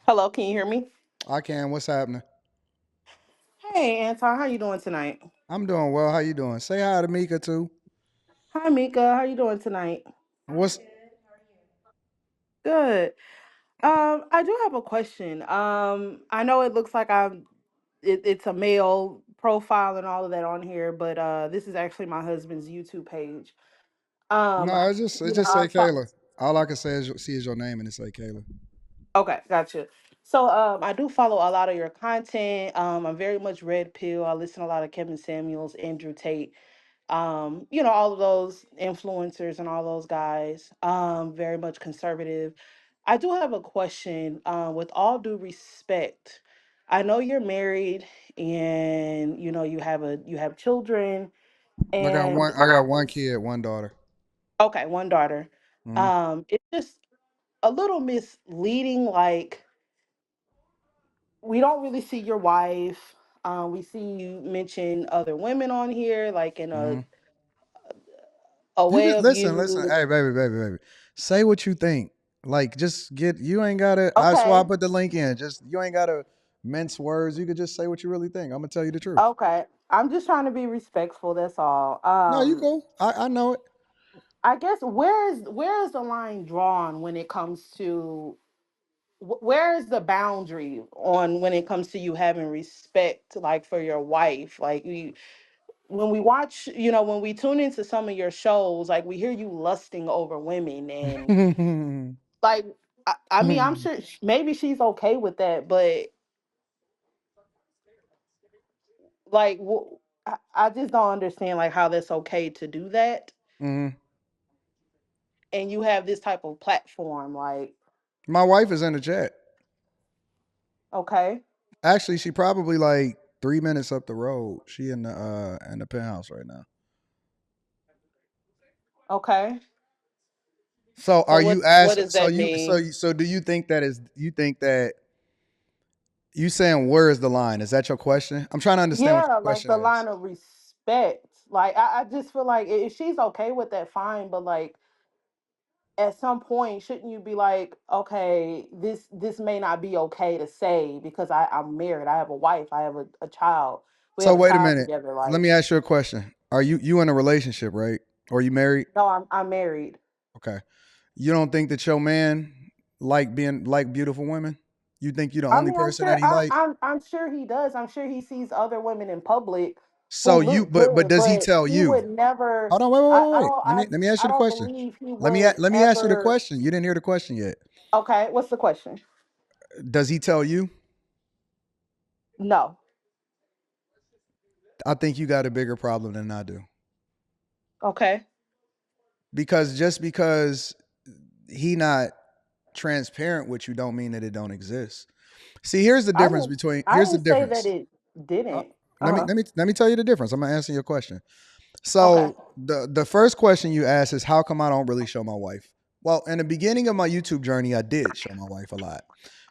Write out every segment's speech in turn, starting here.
Hello, can you hear me? I can. What's happening? Hey, Anton, how you doing tonight? I'm doing well. How you doing? Say hi to Mika too. Hi, Mika. How you doing tonight? What's Good. I do have a question. I know it looks like it's a male profile and all of that on here, but this is actually my husband's YouTube page. Um, no? It just I say saw. Kayla. All I can say is see is your name and it say Kayla. Okay, gotcha. So I do follow a lot of your content. I'm very much red pill. I listen to a lot of Kevin Samuels, Andrew Tate. All of those influencers and all those guys, very much conservative. I do have a question. With all due respect, I know you're married and you have children I got and one. I got one kid, one daughter. okay, one daughter. Hmm. It's just a little misleading. Like we don't really see your wife. We see you mention other women on here, like in Hmm. a You way just of listen. you. Hey, baby. Say what you think. Like, just get. You ain't gotta. That's why I Okay. put the link in. Just you ain't gotta mince words. You could just say what you really think. I'm gonna tell you the truth. Okay. I'm just trying to be respectful, that's all. No, you cool. I know it. I guess where is the line drawn when it comes to where is the boundary on when it comes to you having respect like for your wife? Like we when we watch, when we tune into some of your shows, like we hear you lusting over women and like I mean, I'm sure maybe she's okay with that, but like I just don't understand like how that's okay to do that Hmm. and you have this type of platform like My wife is in the chat. okay, Actually, she probably like 3 minutes up the road. She in the penthouse right now. okay. So So are you what asking? does that mean? So do you think that is? You think that you saying where is the line? Is that your question? I'm trying to understand what Yeah, your like question the is. line of respect. Like I just feel like if she's okay with that, fine. But like at some point, shouldn't you be like, okay, this may not be okay to say because I'm married, I have a wife, I have a child, we So have a wait a child minute. together. Let Like me ask you a question. Are you in a relationship, right? Or you married? no, I'm married. Okay. You don't think that your man like beautiful women? You think you the I only mean, I'm person that sure he like? I'm sure he does. I'm sure he sees other women in public So who you look but good, does he but tell he you? would never. Hold on, wait, wait, wait, I wait. don't Let me ask I you the don't question. believe he Let me would let me ask you the ever. question. You didn't hear the question yet. Okay, what's the question? Does he tell you? No. I think you got a bigger problem than I do. Okay. Because just because he not transparent with you don't mean that it don't exist. See, here's the I difference didn't between I here's the didn't say that difference. it Uh, didn't. let me Uh-huh. let me let me tell you the difference. I'm gonna answer your question. Okay. So the first question you asked is how come I don't really show my wife? Well, in the beginning of my YouTube journey, I did show my wife a lot.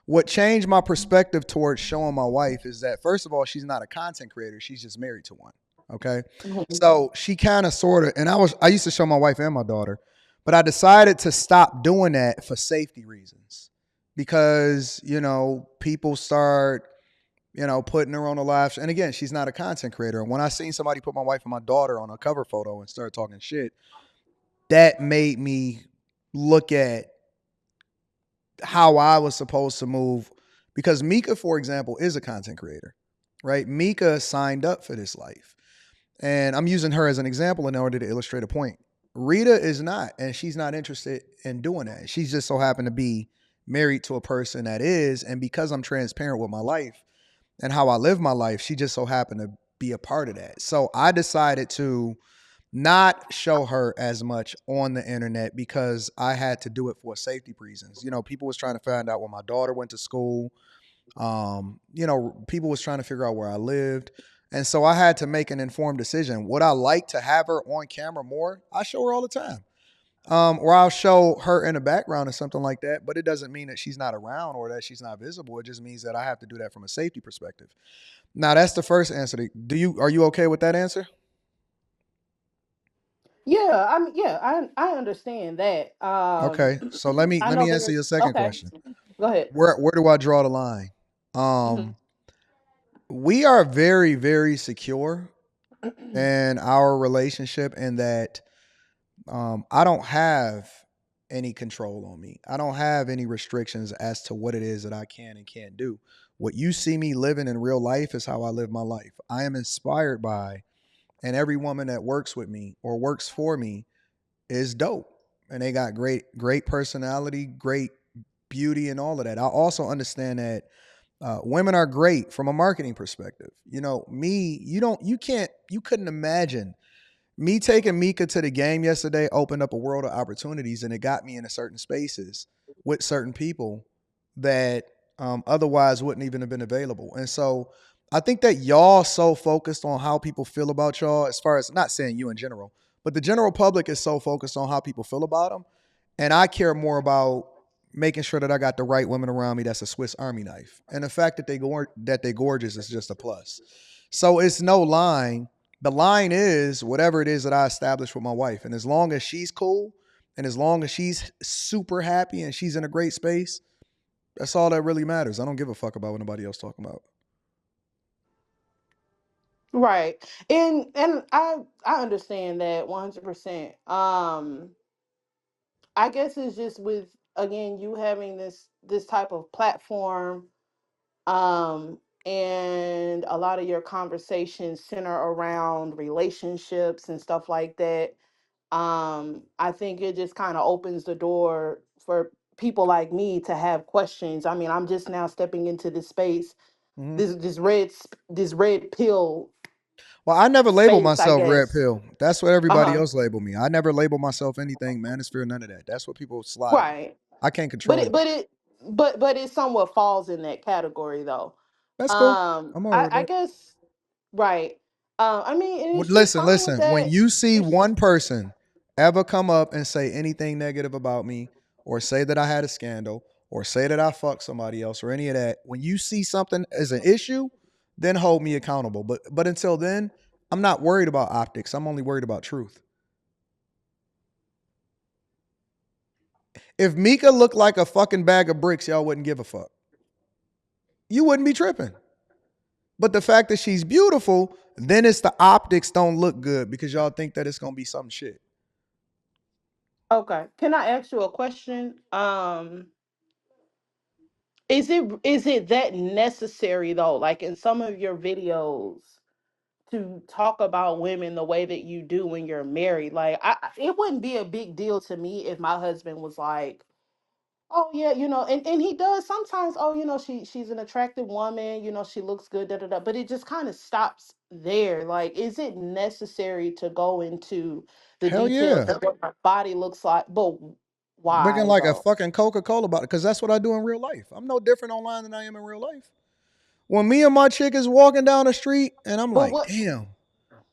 What changed my perspective towards showing my wife is that first of all, she's not a content creator; she's just married to one. Okay, Mhm. so she kind of sort of, and I used to show my wife and my daughter, but I decided to stop doing that for safety reasons because people start putting her on a live. And again, she's not a content creator. And when I seen somebody put my wife and my daughter on a cover photo and start talking shit, that made me look at how I was supposed to move. Because Mika, for example, is a content creator, right? Mika signed up for this life. And I'm using her as an example in order to illustrate a point. Rita is not, and she's not interested in doing that. She's just so happened to be married to a person that is. And because I'm transparent with my life, and how I live my life, she just so happened to be a part of that. So I decided to not show her as much on the internet because I had to do it for safety reasons. People was trying to find out where my daughter went to school. People was trying to figure out where I lived. And so I had to make an informed decision. Would I like to have her on camera more? I show her all the time. Or I'll show her in the background or something like that. But it doesn't mean that she's not around or that she's not visible. It just means that I have to do that from a safety perspective. Now that's the first answer. Are you okay with that answer? Yeah, I mean, yeah, I understand that. Okay. So let me I let know me answer there your second okay. question. Go ahead. Where do I draw the line? Hmm. Um, we are very, very secure in our relationship, in that I don't have any control on me. I don't have any restrictions as to what it is that I can and can't do. What you see me living in real life is how I live my life. I am inspired by, and every woman that works with me or works for me is dope. And they got great personality, great beauty, and all of that. I also understand that women are great from a marketing perspective. You know, me, you couldn't imagine me taking Mika to the game yesterday opened up a world of opportunities, and it got me into certain spaces with certain people that otherwise wouldn't even have been available. And so I think that y'all so focused on how people feel about y'all, as far as, not saying you in general, but the general public is so focused on how people feel about them. And I care more about making sure that I got the right women around me that's a Swiss Army knife. And the fact that they gorgeous is just a plus. So it's no line. The line is whatever it is that I established with my wife. And as long as she's cool, and as long as she's super happy and she's in a great space, that's all that really matters. I don't give a fuck about what nobody else talking about. Right. And I understand that 100%. I guess it's just with, again, you having this type of platform, and a lot of your conversations center around relationships and stuff like that. I think it just kind of opens the door for people like me to have questions. I mean, I'm just now stepping into this space, Hmm. this red pill Well, I never labeled space, I myself red guess. pill. That's what everybody Uh-huh. else labeled me. I never labeled myself anything manosphere, none of that. That's what people slide on. Right. I can't But control it that. but it but it somewhat falls in that category though. That's cool. I'm all right with I that. guess, right. I mean, and she's Listen, fine with listen. When that. you see And she's one person ever come up and say anything negative about me, or say that I had a scandal, or say that I fucked somebody else, or any of that, when you see something as an issue, then hold me accountable. But until then, I'm not worried about optics. I'm only worried about truth. If Mika looked like a fucking bag of bricks, y'all wouldn't give a fuck. You wouldn't be tripping. But the fact that she's beautiful, then it's the optics don't look good because y'all think that it's gonna be some shit. okay. Can I ask you a question? Is it that necessary though? Like in some of your videos, to talk about women the way that you do when you're married. Like it wouldn't be a big deal to me if my husband was like, "Oh yeah, and he does sometimes. Oh, she's an attractive woman. She looks good. Da da da." But it just kind of stops there. Like, is it necessary to go into the Hell details yeah. of what her body looks like? But Looking why like a though? fucking Coca-Cola bottle, because that's what I do in real life. I'm no different online than I am in real life. When me and my chick is walking down the street and I'm But like, what? damn.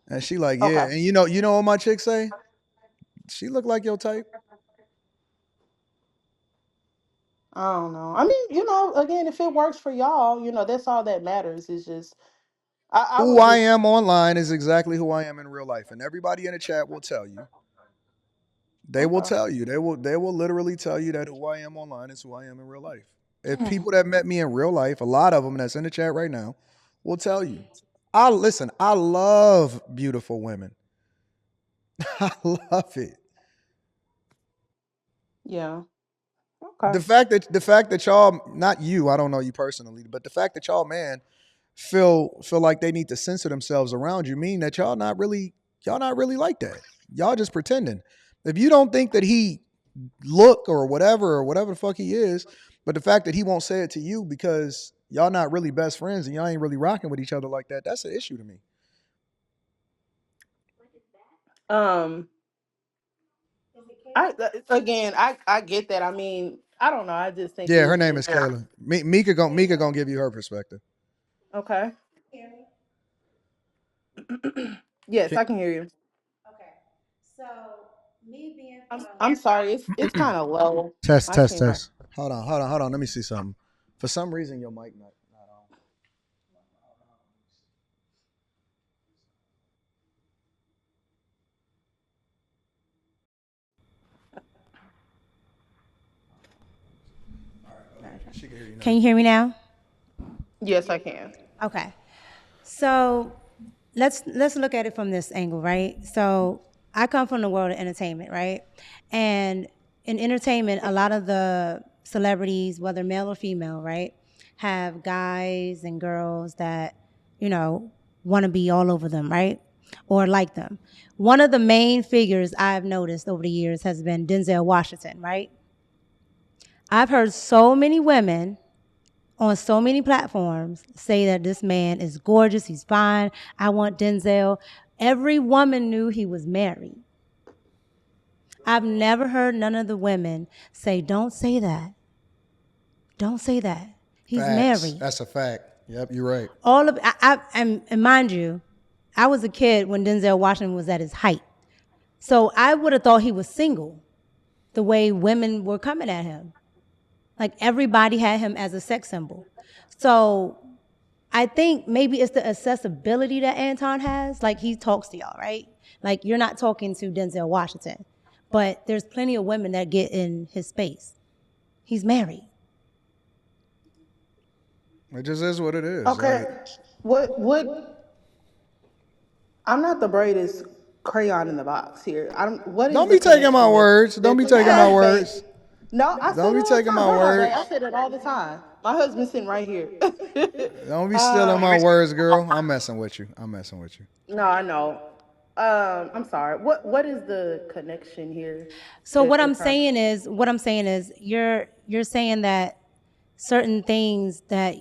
And she like, yeah. Okay, And you know what my chick say? She look like your type. I don't know. I mean, again, if it works for y'all, that's all that matters. Is just I Who would I just am online is exactly who I am in real life. And everybody in the chat will tell you. They will okay. tell you. They will literally tell you that who I am online is who I am in real life. If people that met me in real life, a lot of them that's in the chat right now, will tell you. I listen, I love beautiful women. I love it. Yeah. The Okay. fact that the fact that y'all, not you, I don't know you personally, but the fact that y'all, man, feel like they need to censor themselves around you mean that y'all not really like that. Y'all just pretending. If you don't think that he look or whatever the fuck he is, but the fact that he won't say it to you because y'all not really best friends and y'all ain't really rocking with each other like that, that's an issue to me. Um. I get that. I mean, I don't know. I just think Yeah, it her was name is just Kayla. Mika gonna give you her perspective. okay. Yes, Can, I can hear you. I'm sorry. It's kind of low. test, I test, can't. test. Hold on. Let me see something. For some reason, your mic not on. Can you hear me now? Yes, I can. Okay. So let's look at it from this angle, right? So I come from the world of entertainment, right? And in entertainment, a lot of the celebrities, whether male or female, right, have guys and girls that, you know, want to be all over them, right? Or like them. One of the main figures I've noticed over the years has been Denzel Washington, right? I've heard so many women on so many platforms say that this man is gorgeous, he's fine, I want Denzel. Every woman knew he was married. I've never heard none of the women say, don't say that. Don't say that. He's Facts. married. That's a fact. Yep, you're right. All of and mind you, I was a kid when Denzel Washington was at his height. So I would have thought he was single the way women were coming at him. Like everybody had him as a sex symbol. So I think maybe it's the accessibility that Anton has. Like he talks to y'all, right? Like you're not talking to Denzel Washington, but there's plenty of women that get in his space. He's married. It just is what it is. Okay. Like, What I'm not the brightest crayon in the box here. I don't what is don't the be taking my connection words. Don't that be you taking my have, babe? words. No, I say Don't it be all the taking time. my Hold on, babe. I words. say that all the time. My husband's sitting right here. Don't be stealing um my words, girl. I'm messing with you. I'm messing with you. no, I know. I'm sorry. What is the connection here So that what you're I'm trying to saying is, you're saying that certain things that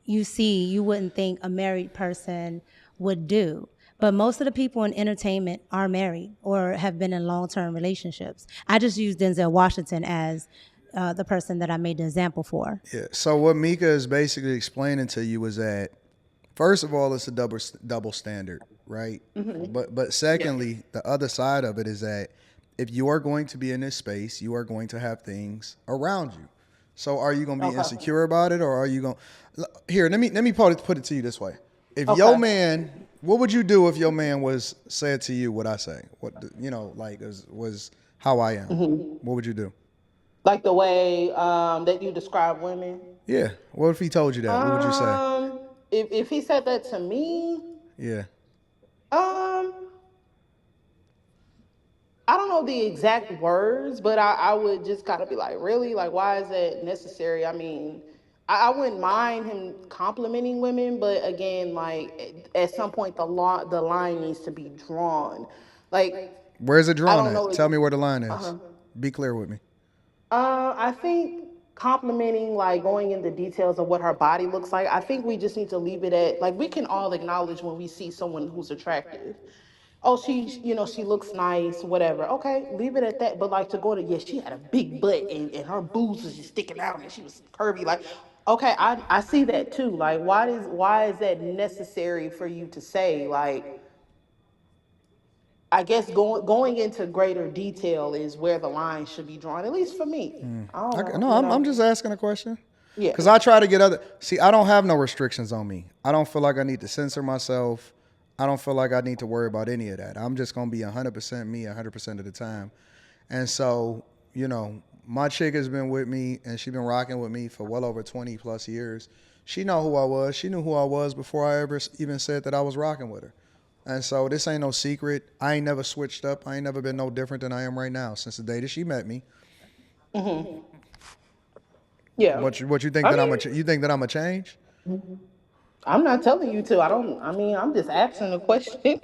you see you wouldn't think a married person would do. But most of the people in entertainment are married or have been in long-term relationships. I just use Denzel Washington as the person that I made the example for. Yeah. So what Mika is basically explaining to you is that first of all, it's a double standard, right? But Yeah. secondly, the other side of it is that if you are going to be in this space, you are going to have things around you. So are you going to be Okay. insecure about it, or are you going? Here, let me put it to you this way: if your Okay. man, what would you do if your man was said to you what I say? What like was how I am? What would you do? Like the way that you describe women. Yeah. What if he told you that? What would you say? Um, if he said that to me, Yeah. um, I don't know the exact words, but I would just kind of be like, really, like, why is that necessary? I mean, I wouldn't mind him complimenting women, but again, like at some point the line needs to be drawn. Like Where's it I drawn don't know. at? Tell me where the line is. Uh-huh. Be clear with me. I think complimenting, like going into details of what her body looks like, I think we just need to leave it at like we can all acknowledge when we see someone who's attractive. Oh, she looks nice, whatever. Okay, leave it at that. But like to go to, yes, she had a big butt and her boobs was just sticking out and she was curvy. Like, okay, I see that too. Like, why is that necessary for you to say? Like, I guess going into greater detail is where the line should be drawn, at least for me. I don't know, No, I'm just asking a question. Yeah. Because I try to get other. See, I don't have no restrictions on me. I don't feel like I need to censor myself. I don't feel like I need to worry about any of that. I'm just going to be 100% me 100% of the time. And so, my chick has been with me and she's been rocking with me for well over 20 plus years. She know who I was. She knew who I was before I ever even said that I was rocking with her. And so this ain't no secret. I ain't never switched up. I ain't never been no different than I am right now since the day that she met me. Hmm. Yeah. What you think I that mean, you think that I'm a change? I'm not telling you to. I don't. I mean, I'm just asking a question.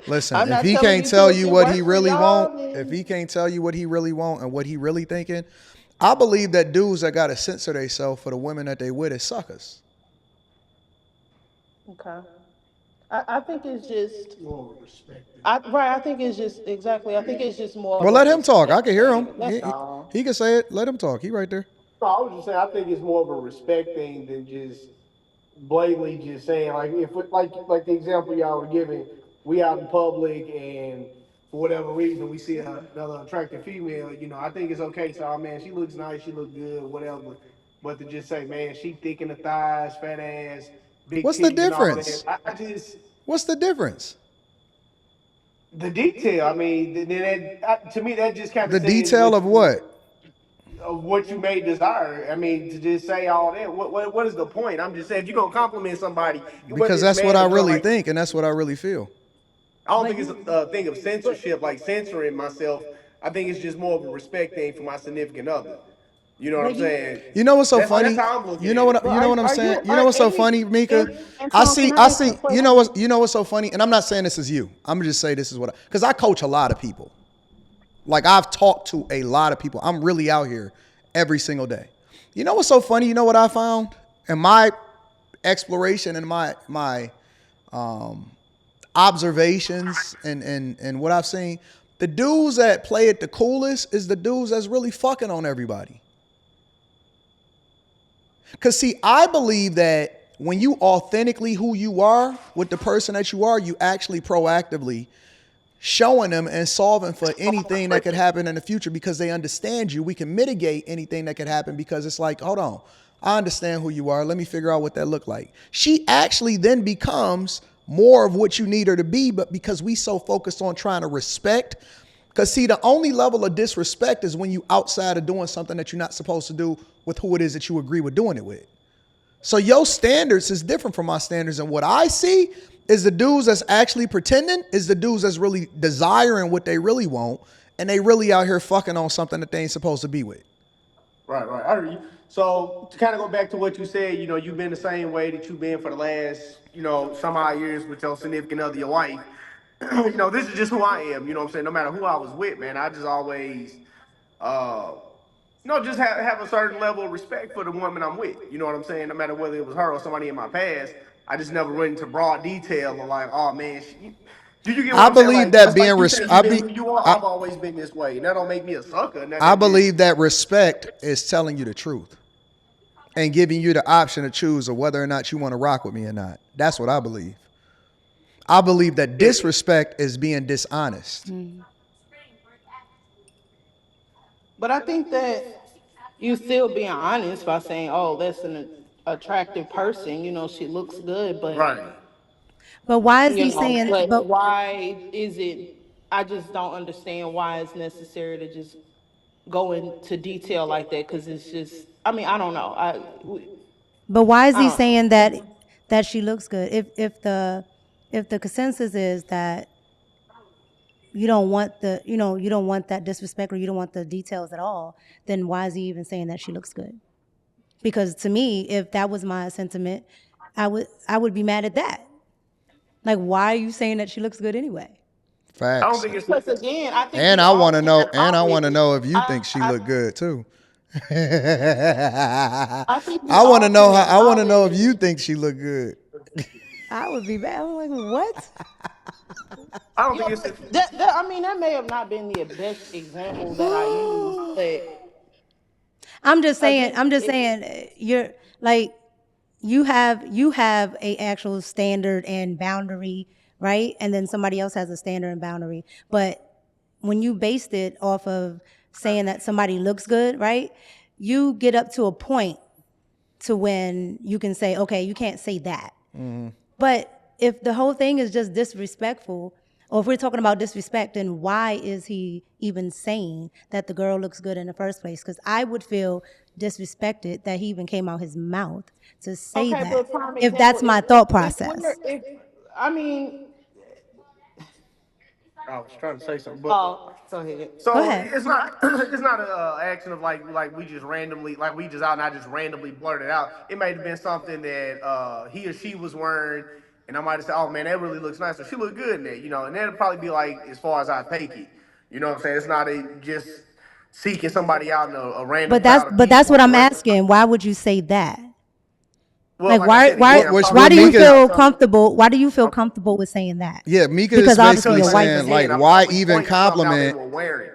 Listen, I'm if not he telling can't you to. tell If you it what he works for really y'all, want, if he then can't tell you what he really want and what he really thinking, I believe that dudes that gotta censor themselves for the women that they with is suckers. okay. I think it's just. Right. I think it's just exactly. I think it's just more of Well, a let him talk. I respect can hear him. thing. That's all. He can say it. Let him talk. He right there. No, I was just saying, I think it's more of a respect thing than just blatantly just saying like if like the example y'all were giving, we out in public and for whatever reason we see another attractive female, I think it's okay. So, oh, man, she looks nice, she look good, whatever. But to just say, man, she thick in the thighs, fat ass, big What's the titties, and all that, difference? I just What's the difference? the detail. I mean, then that to me that just kind of The saying detail what of you what? of what you may desire. I mean, to just say all that, what is the point? I'm just saying, if you're gonna compliment somebody, whether Because it's that's what man I or girl, really like think, and that's what I really feel. I don't But think it's you, a thing of But censorship, like censoring myself. I think it's just more of a respect thing for my significant other. You know what I'm but you, saying? You know what's so That's funny? how I'm looking at it. but You know what I'm are saying? you You know are what's so any funny, Mika? Anton? Can I I ask you a see. question? You know what's so funny? And I'm not saying this is you. I'm gonna just say this is what because I coach a lot of people. Like I've talked to a lot of people. I'm really out here every single day. You know what's so funny? You know what I found in my exploration and my observations and what I've seen. The dudes that play it the coolest is the dudes that's really fucking on everybody. Cause see, I believe that when you authentically who you are with the person that you are, you actually proactively showing them and solving for anything that could happen in the future because they understand you. We can mitigate anything that could happen because it's like, hold on, I understand who you are. Let me figure out what that look like. She actually then becomes more of what you need her to be, but because we so focused on trying to respect, because see, the only level of disrespect is when you outside of doing something that you're not supposed to do with who it is that you agree with doing it with. So your standards is different from my standards. And what I see is the dudes that's actually pretending is the dudes that's really desiring what they really want. And they really out here fucking on something that they ain't supposed to be with. Right, right. I heard you. So to kind of go back to what you said, you've been the same way that you've been for the last, some odd years with your significant other, your wife. This is just who I am. You know what I'm saying? No matter who I was with, man, I just always, uh, just have a certain level of respect for the woman I'm with. You know what I'm saying? No matter whether it was her or somebody in my past, I just never went into broad detail of like, oh man, do you get what I I'm saying? believe Like that just being like you res- said, you've I been be who you are. I, I've always been this way, and that don't make me a sucker. I Nothing. Just believe that respect is telling you the truth and giving you the option to choose of whether or not you want to rock with me or not. That's what I believe. I believe that it, disrespect is being dishonest. But I think that you still being honest by saying, "Oh, that's an attractive person. She looks good." But right. but why is he saying? but But why is it? I just don't understand why it's necessary to just go into detail like that because it's just. I mean, I don't know. but why is I he don't know. saying that she looks good? If the consensus is that you don't want you don't want that disrespect or you don't want the details at all, then why is he even saying that she looks good? Because to me, if that was my sentiment, I would be mad at that. Like, why are you saying that she looks good anyway? I don't Facts. think it's. Because again, I think And we I all want to can be know. And I want to honest. know if you think she I look good too. I think we I want to all know can how. I want to know if acknowledge. you think she look good. I would be mad. I'm like, what? I don't Yeah, think it's. but that I mean that may have not been the best example that I used, but I'm just saying. again, I'm just saying. You're like you have a actual standard and boundary, right? And then somebody else has a standard and boundary. But when you based it off of saying that somebody looks good, right? You get up to a point to when you can say, okay, you can't say that. But if the whole thing is just disrespectful, or if we're talking about disrespect, then why is he even saying that the girl looks good in the first place? Because I would feel disrespected that he even came out his mouth to say okay, for that, a prime if example, that's my thought if we're process. if I mean, I was trying to say something, but oh, go ahead. Go so ahead. it's not. It's not a action of like we just randomly like we just out and I just randomly blurted out. It might have been something that he or she was wearing, and I might have said, "Oh man, that really looks nice." So she looked good in that. And that'd probably be like as far as I take it. You know what I'm saying? It's not a just seeking somebody out in a random But that's crowd of but that's people what on a I'm regular. asking. Why would you say that? Well, Like like I why said why again, What I'm which talking. why what do you I'm Mika's saying I'm feel talking. comfortable? Why do you feel I'm, comfortable with saying that? yeah, Mika is Because obviously basically your because, like wife saying is like again, here. I'm why probably even pointing to something how they compliment were wearing.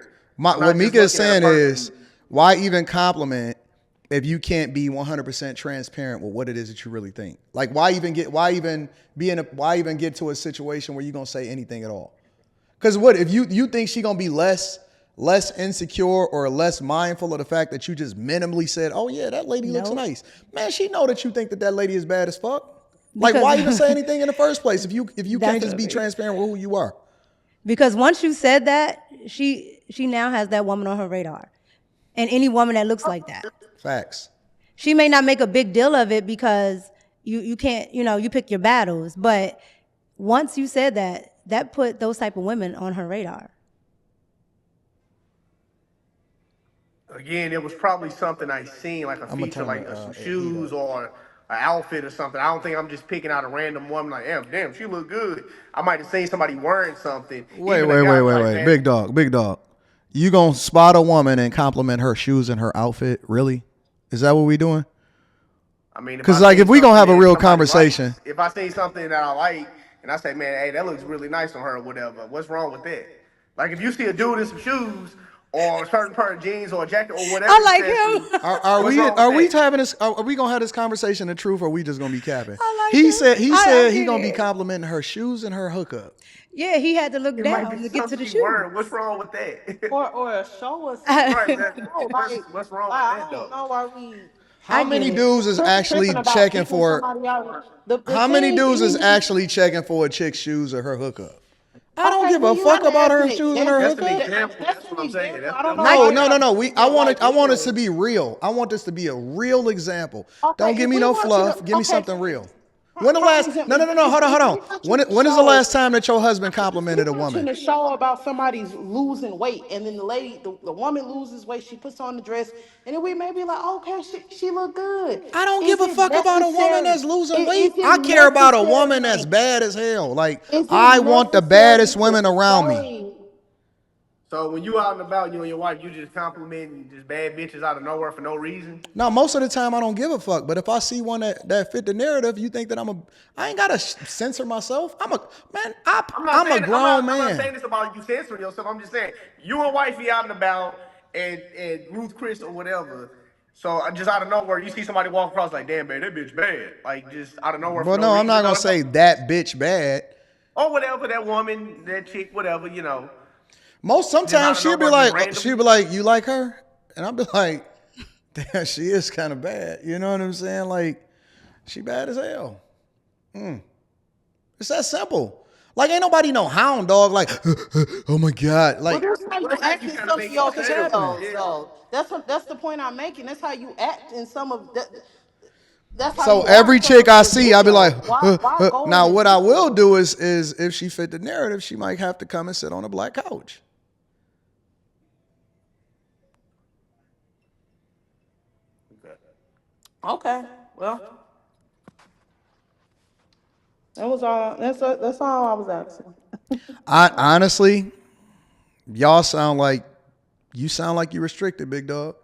I'm what not just Mika is looking at a saying is person. why even compliment if you can't be 100% transparent with what it is that you really think. Like why even get to a situation where you're going to say anything at all? Cuz what if you think she going to be less insecure or less mindful of the fact that you just minimally said, "Oh yeah, that lady looks Nope. nice." Man, she know that you think that lady is bad as fuck. Like Because why even say anything in the first place if you can't that's just what I be mean. transparent with who you are? Because once you said that, she now has that woman on her radar. and any woman that looks like that. Facts. She may not make a big deal of it because you can't, you pick your battles. But once you said that put those type of women on her radar. Again, it was probably something I seen, like a I'm gonna feature, turn like the some heat shoes up. or an outfit or something. I don't think I'm just picking out a random woman like, damn, she look good. I might have seen somebody wearing something. Wait, Even a wait, guy wait, be wait, like, wait. man, Big dog, big dog. You gonna spot a woman and compliment her shoes and her outfit? Really? Is that what we doing? I mean, if Because I like if see we gonna something have a that real somebody conversation, likes, if I see something that I like, and I say, man, hey, that looks really nice on her or whatever, what's wrong with that? Like if you see a dude in some shoes or a certain pair of jeans or a jacket or whatever I like accessory, him. are what's we wrong with are we that? having this? Are we gonna have this conversation the truth, or are we just gonna be capping? I like He him. said I'm he gonna be kidding. complimenting her shoes and her hookup. Yeah, he had to look It might be down to get to something the she shoe. wearing. What's wrong with that? Or show us Right. something. I What's wrong with I that don't though? know why we How get many it. dudes is tripping actually about checking picking for? somebody out. The How many thing dudes is is, actually checking for a chick's shoes or her hookup? I don't okay, give well, a you fuck know, about that's her an shoes and her example. That's an hookup. example. That's That's an what I'm saying. example. That's, I don't that's know what I'm No, why no, saying. no, y'all no. treat I it want like it. I want it's us to be real. I want this to be a real example. Don't okay. give If me we no want you fluff. to, Give me okay, something real. When the prime last? No, example. no, no, no. Hold on, hold If on. we want you to When is the show, last time that your husband we complimented a watching woman? a show about somebody's losing weight, and then the woman loses weight, she puts on the dress, and then we may be like, okay, she look good. I don't give Is a it fuck about a woman necessary? that's losing Is weight. it I care about a woman necessary? that's bad as hell. Like Is it I want the necessary baddest to women around me. say? So when you out and about, you and your wife, you just complimenting just bad bitches out of nowhere for no reason. Now, most of the time, I don't give a fuck. But if I see one that fit the narrative, you think that I ain't gotta censor myself. I'm a man. I'm a grown I'm not man. saying this about you censoring yourself. I'm just saying you and wifey out and about, and Ruth Chris or whatever. So just out of nowhere, you see somebody walk across like, damn man, that bitch bad. Like just out of nowhere for Well, no no, I'm not reason, gonna say that bitch bad. or whatever, that woman, that chick, whatever, just out Sometimes of nowhere, just randomly. you like her, and I'll be like, damn, she is kind of bad. You know what I'm saying? Like, she bad as hell. It's that simple. Like, ain't nobody no hound dog. Like, oh my god. Well, Like, that's how you Well, act you in kind of some of make your it fuck is sound, happening? videos, yeah. though. That's the point I'm making. That's how you act in some of that. That's how So you are every in some chick of I your see, I'll be like, videos. Why go in now the what I will details? do is if she fit the narrative, she might have to come and sit on a black couch. Okay, well, that was all. That's all I was asking. I honestly, y'all sound like you restricted, big dog.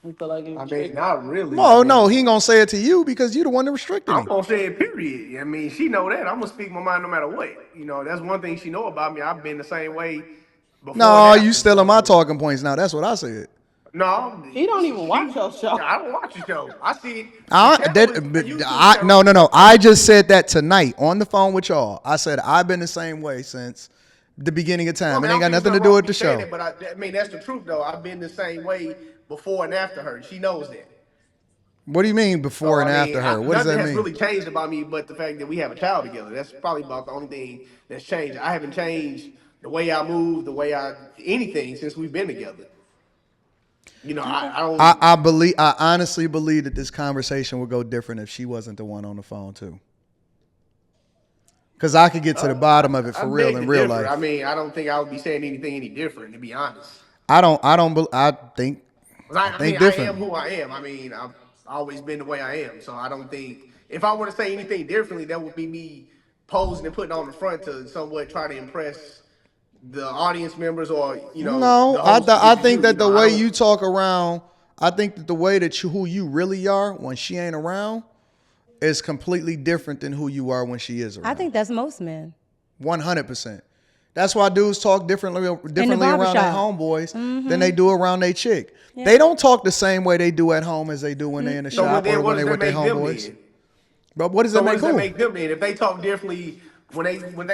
You feel like I you mean, tricked. not really. I Well, no, he mean, ain't gonna say it to you because you the one that restricted I'm him. gonna say it. Period. I mean, she know that. I'm gonna speak my mind no matter what. That's one thing she know about me. I've been the same way before and No, you after. stealing my So talking points now. That's what I said. no, He don't even watch she. your show. I don't watch the show. I see the channel is a YouTube channel. No, no, no. I just said that tonight on the phone with y'all. I said I've been the same way since the beginning of Well, I time. mean, It I ain't don't got think it's nothing to nothing do wrong with with me the saying show. it, but I mean that's the truth though. I've been the same way before and after her. She knows that. What do you mean So before and I mean, after her? What does nothing that has mean? really changed about me, but the fact that we have a child together. That's probably about the only thing that's changed. I haven't changed the way I move, the way I anything since we've been together. Okay. I don't. I honestly believe that this conversation would go different if she wasn't the one on the phone too. Because I could get to the bottom of it I for real beg in to real differ. I life. mean, I don't think I would be saying anything any different, to be honest. I think 'Cause I I mean, think I am differently. who I am. I mean, I've always been the way I am. So I don't think if I were to say anything differently, that would be me posing and putting on the front to somewhat try to impress the audience members or No, the host, I which is think you. that the I way don't. you talk around, I think that the way that who you really are when she ain't around is completely different than who you are when she is I around. think that's most men 100%. That's why dudes talk differently in the around their barbershop. homeboys than they do around their chick. They don't talk the same way they do at home as they do when they're in the So shop or then, what when does they that with their make them homeboys. then? But what does So that what make does that who? make them then? If they talk differently when they with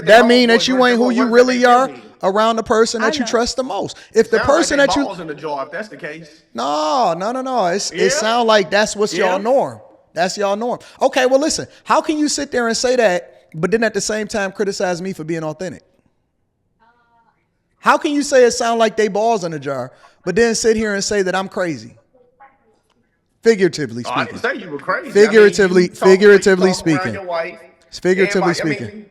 their That mean homeboys that you versus ain't who what you does that really make them are then? around the person I that you know. trust the most. If the Sound like person they that you balls in the jar if that's the case. No. It Yeah, sounds like that's what's y'all yeah. norm. That's y'all norm. Okay, well listen, how can you sit there and say that, but then at the same time criticize me for being authentic? How can you say it sound like they balls in a jar, but then sit here and say that I'm crazy? Figuratively Oh, I didn't speaking. say you were crazy. I mean, Figuratively, you figuratively talk around speaking. your wife. Figuratively Everybody, speaking.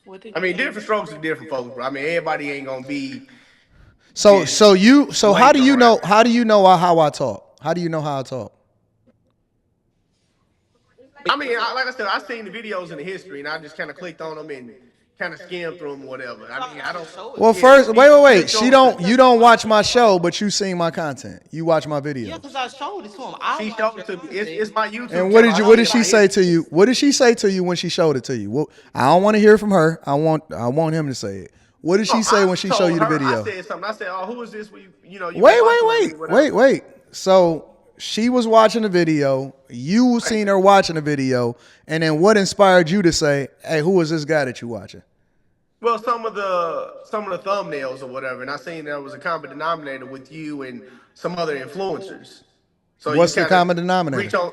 What did I you mean, say? different strokes for different folks, bro. I mean, everybody ain't gonna be So just so you so how do blatant you around know it. how do you know how I talk? How do you know how I talk? I mean, like I said, I seen the videos in the history, and I just kind of clicked on them and kind of skimmed through them, or whatever. I mean, I don't. Show it Well, to me. Yeah, first, wait, wait, you wait. show She them to don't. me. You don't watch my show, but you seen my content. You watch my Yeah, videos. because I showed it to him. I She watch showed your it to me. content. It's my YouTube And what channel. did I you? What see did a she lot of say history. to you? What did she say to you when she showed it to you? Well, I don't want to hear from her. I want him to say it. What did No, she say I when she showed told you the her. I video? said something. I said, "Oh, who is this? You been Wait, wait, watching lately? wait, wait, Whatever." wait. So she was watching the video. You Right. seen her watching the video, and then what inspired you to say, "Hey, who is this guy that you watching?" Well, some of the thumbnails or whatever, and I seen there was a common denominator with you and some other influencers. So you What's the kind of common reach denominator? on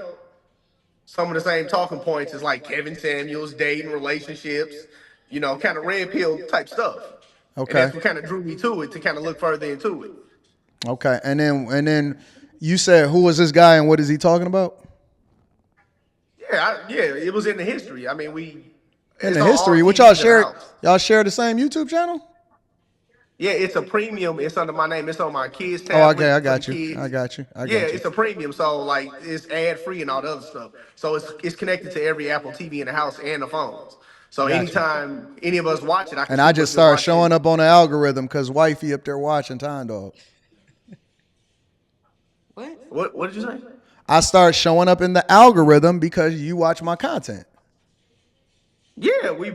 some of the same talking points as like Kevin Samuels, dating, relationships, kind of red pill type stuff. And Okay, that's what kind of drew me to it to kind of look further into it. okay, and then you said, "Who is this guy and what is he talking about?" Yeah, it was in the history. I mean, In it's the on all history, what y'all TVs in the share? house. Y'all share the same YouTube channel? Yeah, it's a premium. It's under my name. It's on my kids' Oh, okay, I tablet for the got you. I kids. got you. I Yeah, got you. it's a premium. So like it's ad free and all the other stuff. So it's connected to every Apple TV in the house and the phones. So Got you. anytime any of us watch it, I can And I see just what's been started watching. showing up on the algorithm because wifey up there watching Time Dog. What? What did you say? I started showing up in the algorithm because you watch my content. Yeah, we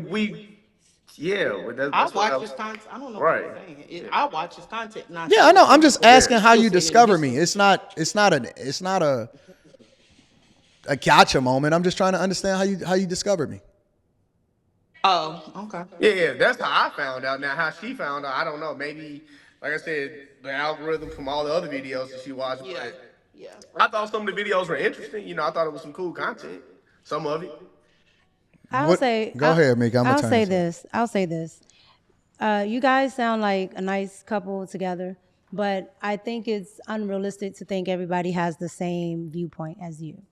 yeah. Well, I that's what I watch his was. content. I don't know what Right. you're saying. Yeah. I watch his content, and I Yeah, I show know. it to I'm him. just So asking Yeah. how still you saying in the discover me. history. It's not a gotcha moment. I'm just trying to understand how you discovered me. Oh, okay. Yeah, that's how I found out. Now, how she found out, I don't know. Maybe, like I said, the algorithm from all the other videos that she watched. Yeah, But yeah. I thought some of the videos were interesting. I thought it was some cool content. Some of it. I'll What? say, Go ahead, Mika. I'm gonna I'll turn say this up. this. I'll say this. You guys sound like a nice couple together, but I think it's unrealistic to think everybody has the same viewpoint as you,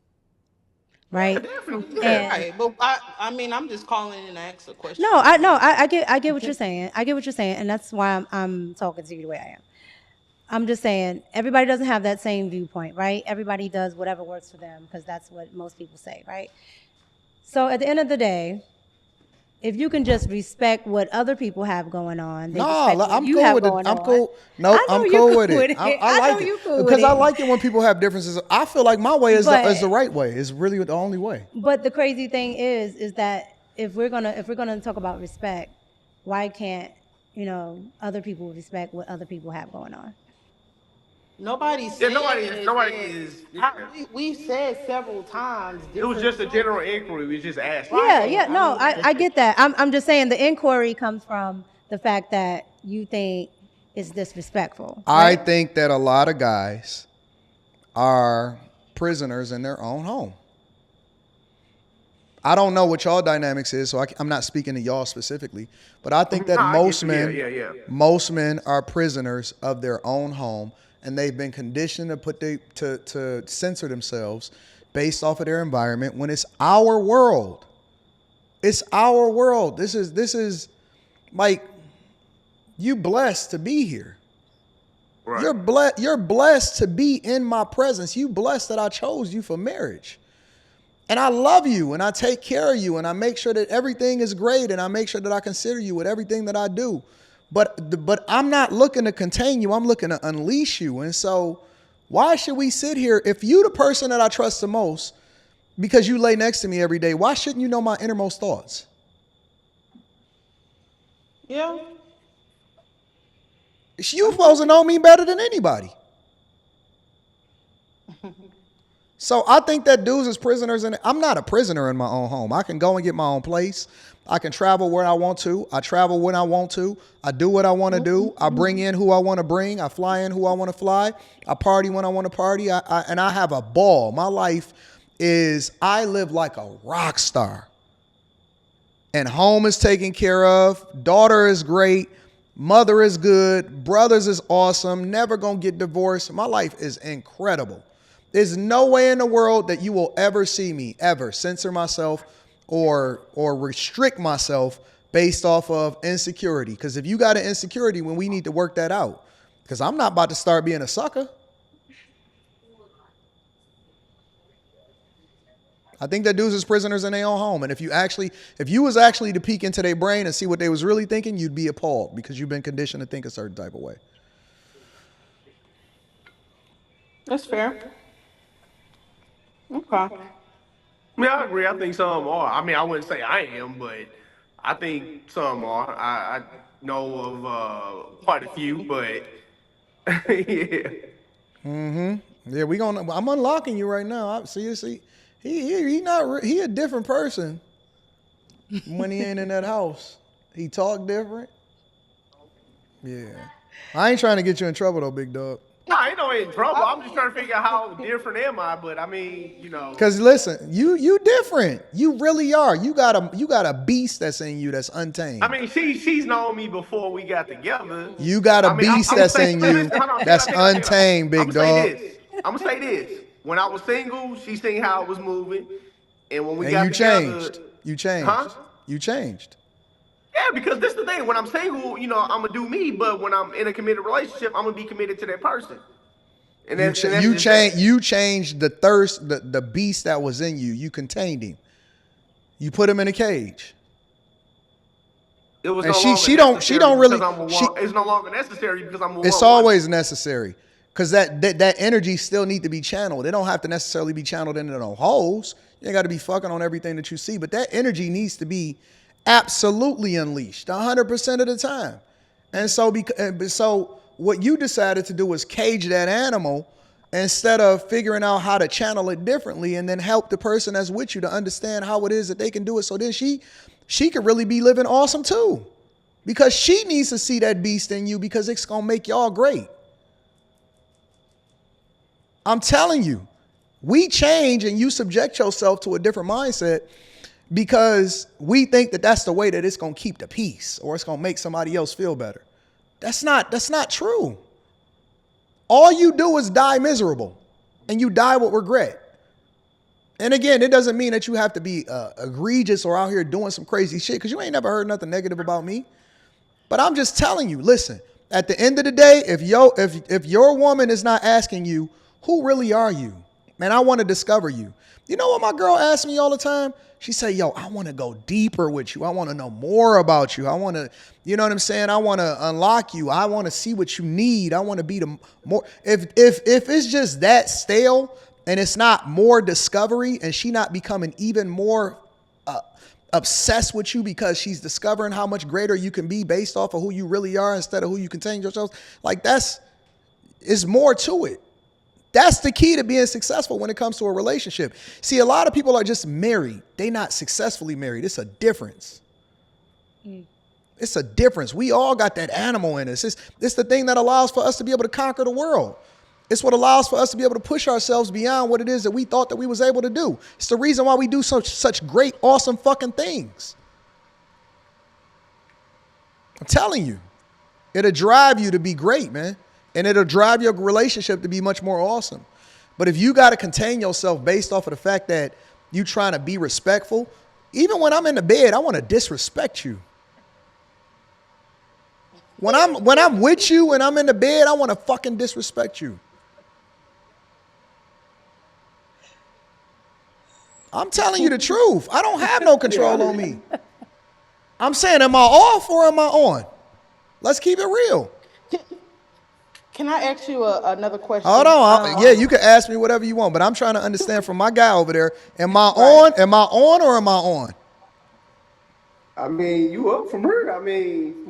Yeah, right? definitely. Yeah. And Right, but I mean, I'm just calling in to ask a no, question. I You no, know. I get what you're saying. I get what you're saying, and that's why I'm talking to you the way I am. I'm just saying everybody doesn't have that same viewpoint, right? Everybody does whatever works for them because that's what most people say, right? So at the end of the day, if you can just respect what other people have going on, they No, respect what I'm you cool have with it. going I'm on. cool. Nope, I know I'm you cool cool with it. with it. I I know like it you cool with because I it. like it when people have differences. I feel like my way is the But right way. It's really the only way. but the crazy thing is that if we're gonna talk about respect, why can't other people respect what other people have going on? Nobody Yeah, said nobody that. is. Yeah. We've said several times It was different just a general strokes. inquiry. We was just asking. Yeah, Right. yeah, I no, mean, I get that. I'm just saying the inquiry comes from the fact that you think it's disrespectful, I right? think that a lot of guys are prisoners in their own home. I don't know what y'all dynamics is, so I'm not speaking to y'all specifically. But I think Mhm. that Nah, I get you. Yeah, yeah, yeah. most men are prisoners of their own home, and they've been conditioned to censor themselves based off of their environment. When it's our world, it's our world. This is like you blessed to be here. Right. You're blessed to be in my presence. You blessed that I chose you for marriage. And I love you and I take care of you and I make sure that everything is great and I make sure that I consider you with everything that I do. But I'm not looking to contain you. I'm looking to unleash you. And so why should we sit here if you the person that I trust the most because you lay next to me every day, why shouldn't you know my innermost thoughts? yeah. You supposed to know me better than anybody. So I think that dudes is prisoners, and I'm not a prisoner in my own home. I can go and get my own place. I can travel where I want to. I travel when I want to. I do what I want to do. I bring in who I want to bring. I fly in who I want to fly. I party when I want to party. And I have a ball. My life is I live like a rock star. And home is taken care of, daughter is great, mother is good, brothers is awesome, never gonna get divorced. My life is incredible. There's no way in the world that you will ever see me ever censor myself or restrict myself based off of insecurity. Because if you got an insecurity, when we need to work that out. Because I'm not about to start being a sucker. I think that dudes is prisoners in their own home. And if you was actually to peek into their brain and see what they was really thinking, you'd be appalled because you've been conditioned to think a certain type of way. That's fair. Okay. Yeah, I agree. I think some are. I mean, I wouldn't say I am, but I think some are. I know of quite a few, but yeah. Yeah, we gonna. I'm unlocking you right now. I see. You see, he not. He a different person when he ain't in that house. He talk different. Yeah. I ain't trying to get you in trouble though, big dog. No, I ain't no in trouble. I'm just trying to figure out how different am I. But I mean, Cause listen, you different. You really are. You got a beast that's in you that's I untamed. mean, she's known me before we got together. You got a I mean, I'm, beast I'm gonna that's say, in you listen, hold on, that's check it out. untamed, I'm big gonna say dog. this. I'm gonna say this. When I was single, she seen how I was moving, and when we And got you together, changed. You huh? changed. You changed. Yeah, because this the thing. When I'm single, I'm gonna do me, but when I'm in a committed relationship, I'm gonna be committed to that person, and You that's ch- and that's you just change that. you changed the thirst, the beast that was in you. You contained him. You put him in a cage. It was And no she longer she don't she necessary don't because really I'm a she one. It's no longer necessary because I'm a it's one woman. always necessary. Cause that energy still need to be channeled. It don't have to necessarily be channeled into no holes. You ain't got to be fucking on everything that you see, but that energy needs to be absolutely unleashed 100% of the time. And so what you decided to do was cage that animal instead of figuring out how to channel it differently and then help the person that's with you to understand how it is that they can do it. So then she could really be living awesome too. Because she needs to see that beast in you because it's gonna make y'all great. I'm telling you, we change and you subject yourself to a different mindset because we think that that's the way that it's going to keep the peace or it's going to make somebody else feel better. That's not true. All you do is die miserable and you die with regret. And again, it doesn't mean that you have to be egregious or out here doing some crazy shit because you ain't never heard nothing negative about me. But I'm just telling you, listen, at the end of the day, if your woman is not asking you, who really are you? Man, I want to discover you. You know what my girl asks me all the time? She say, yo, I want to go deeper with you. I want to know more about you. I want to, you know what I'm saying? I want to unlock you. I want to see what you need. I want to be the more if it's just that stale and it's not more discovery and she not becoming even more obsessed with you because she's discovering how much greater you can be based off of who you really are instead of who you contain yourselves. Like is more to it. That's the key to being successful when it comes to a relationship. See, a lot of people are just married. They not successfully married. It's a difference. It's a difference. We all got that animal in us. It's the thing that allows for us to be able to conquer the world. It's what allows for us to be able to push ourselves beyond what it is that we thought that we was able to do. It's the reason why we do such great, awesome fucking things. I'm telling you. It'll drive you to be great, man. And it'll drive your relationship to be much more awesome. But if you got to contain yourself based off of the fact that you trying to be respectful, even when I'm in the bed, I want to disrespect you. When I'm with you and I'm in the bed, I want to fucking disrespect you. I'm telling you the truth. I don't have no Yeah, I control hear on you. me. I'm saying, am I off or am I on? Let's keep it real. Can, can I ask you another Hold question? on. Yeah, you can ask me whatever you want, but I'm trying to understand from my guy over there. Am I Right. on? Am I on or am I on? I mean, you up from her? I mean,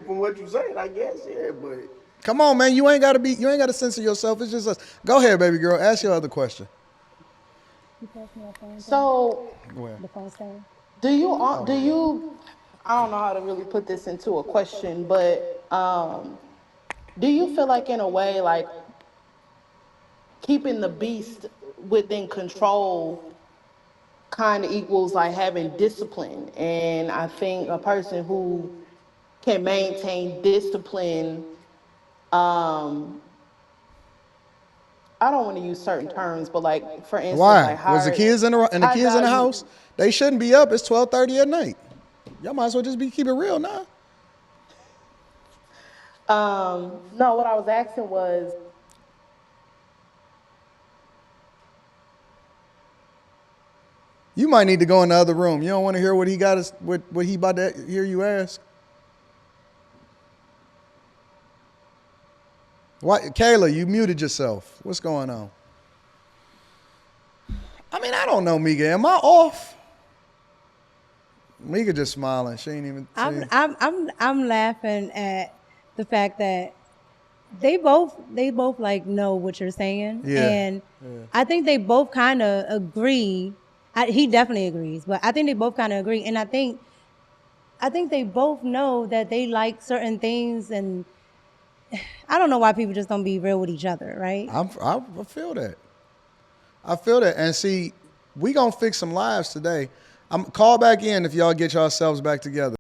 from what you saying, I guess, yeah. But Come on, man. You ain't gotta censor yourself. It's just us. Go ahead, baby girl. Ask your other question. You pass me a phone thing? So Go ahead. The phone stand? do you I don't know how to really put this into a question, but do you feel like in a way like keeping the beast within control kind of equals like having discipline. And I think a person who can maintain discipline, um, I don't want to use certain terms, but like for instance, Why? like Was the kids in high the house? value. They shouldn't be up. It's 12:30 at night. Y'all might as well just keep it real now. No, what I was asking was, You might need to go in the other room. You don't want to hear what he got us what he about to hear you ask. Why, Kayla? You muted yourself. What's going on? I mean, I don't know, Mika. Am I off? Mika just smiling. She ain't even. I'm laughing at the fact that they both like know what you're saying, Yeah. and I think they both kind of agree. He definitely agrees, but I think they both kind of agree, and I think they both know that they like certain things, and I don't know why people just don't be real with each other, right? I feel that. I feel that. And see, we gonna fix some lives today. Call back in if y'all get yourselves back together.